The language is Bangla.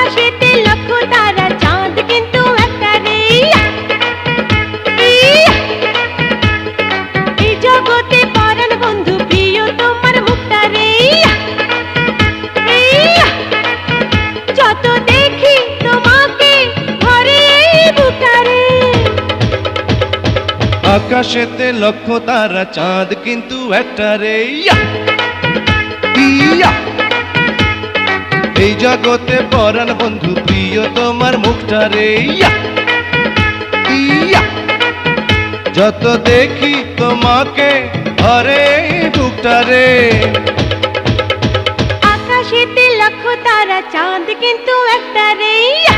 আকাশেতে লক্ষ তারা চাঁদ কিন্তু একটা রে এই জগতে পরাণ বন্ধু প্রিয় তোমার মুখটা রে যত দেখি তোমাকে ভরে বুকটা রে আকাশেতে লক্ষ তারা চাঁদ কিন্তু একটা রে ইয়া এই জগতে পরাণ বন্ধু প্রিয় তোমার মুখটা রে ইয়া ইয়া যত দেখি তোমাকে ভরে বুকটা রে আকাশেতে লক্ষ তারা চাঁদ কিন্তু একটা রে ইয়া